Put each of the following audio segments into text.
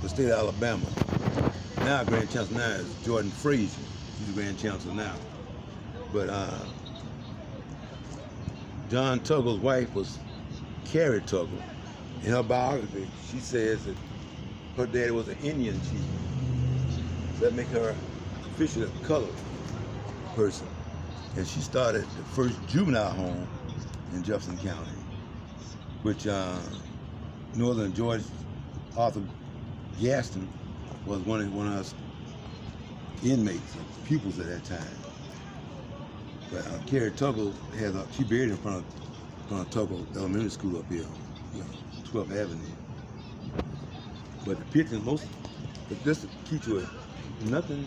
the state of Alabama. Now Grand Chancellor now is Jordan Frazier. He's the Grand Chancellor now. But John Tuggle's wife was Carrie Tuggle. In her biography, she says that her daddy was an Indian chief. So that makes her officially a colored person. And she started the first juvenile home in Jefferson County, which Northern George Arthur Gaston was one of us inmates, pupils at that time. But Carrie Tuggle she buried in front of Tuggle Elementary School up here, 12th Avenue. But the pictures, but just to keep to it, nothing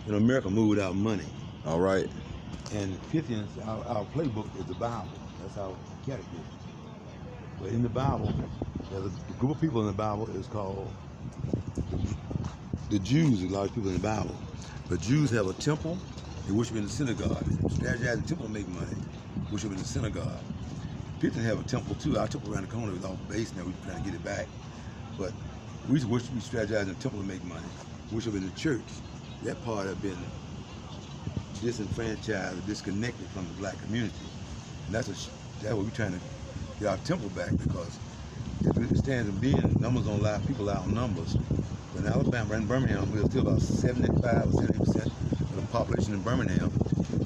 in America moved without money. All right. And the Pythians, our playbook is the Bible. That's our category. But in the Bible, there's a group of people in the Bible is called the Jews. There's a lot of people in the Bible. But Jews have a temple. They worship in the synagogue. Strategize in the temple to make money. Worship in the synagogue. Pythians have a temple too. Our temple around the corner is off base now. We're trying to get it back. But we strategize in the temple to make money. Worship in the church. That part have been disenfranchised or disconnected from the black community. And that's what we're trying to get our temple back, because it stands in being, numbers don't lie, people lie on numbers. But in Alabama and Birmingham, we're still about 75 or 70% of the population in Birmingham.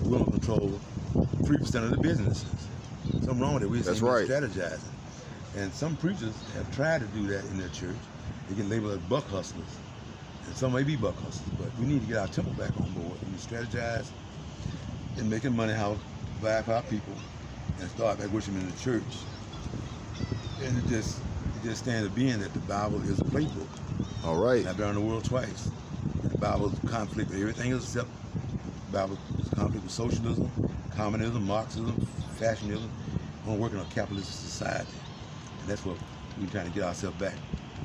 We don't control 3% of the businesses. Something wrong with it. We're strategizing. And some preachers have tried to do that in their church. They get labeled as buck hustlers. And some may be buck hustlers, but we need to get our temple back on board. We strategize in making money, how to provide for our people, and start back worshiping in the church. And it just stands to being that the Bible is a playbook. All right. I've been around the world twice. The Bible is a conflict with everything except the Bible is a conflict with socialism, communism, Marxism, fashionism. We're working on a capitalist society. And that's what we're trying to get ourselves back.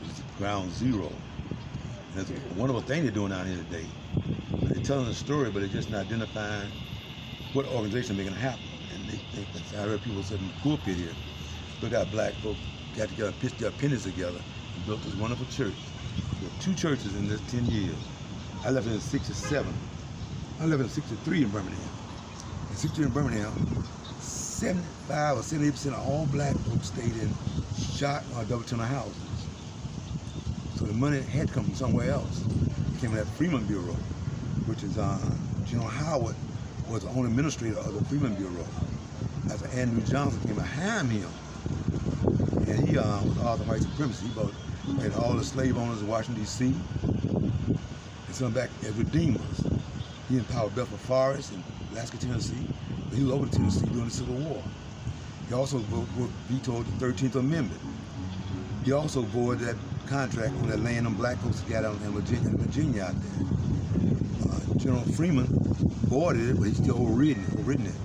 It's ground zero. And that's a wonderful thing they're doing out here today. But they're telling a story, but they're just not identifying what organization they're going to happen. And they think that's, I heard people sitting in the pulpit here. Look how black folk got together, pitched their pennies together, and built this wonderful church. There were 2 churches in this 10 years. I left in '67. I left in '63 in Birmingham. In '63 in Birmingham, 75 or 78% of all black folks stayed in shot or double-tenor houses. So the money had to come from somewhere else. It came from that Freeman Bureau, which is General Howard was the only administrator of the Freeman Bureau. After Andrew Johnson came behind him, and he was author of white supremacy. He had all the slave owners in Washington, D.C., and some back as redeemers. He empowered Bedford Forest in Alaska, Tennessee, but he was over to Tennessee during the Civil War. He also vetoed the 13th Amendment. He also voided that contract on that land on black folks got out in Virginia out there. General Freeman voided it, but he still overridden it.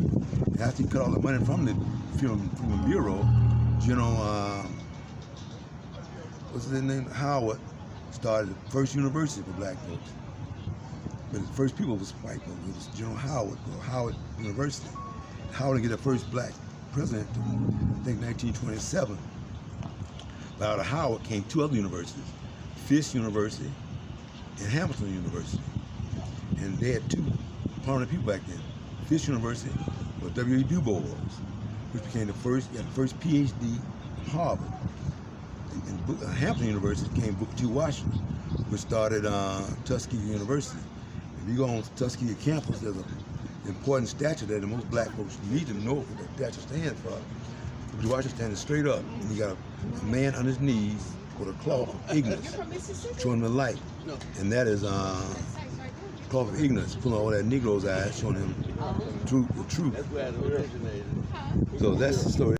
And after he cut all the money from the Freeman Bureau, General, what's his name, Howard, started the first university for black folks. But the first people was white folks. It was General Howard, or Howard University. Howard would get the first black president, I think 1927. But out of Howard came 2 other universities, Fisk University and Hamilton University. And they had 2 prominent people back then. Fisk University was W.E. Du Bois, which became the first PhD from Harvard. And Hamilton University came Booker T. Washington, which started Tuskegee University. If you go on Tuskegee campus, there's an important statue there that most black folks need to know what that statue stands for. Booker T. Washington standing straight up, and you got a man on his knees with a cloth of ignorance, showing the light. And that is cloth of ignorance, pulling all that Negro's eyes, showing him the truth. So that's the story.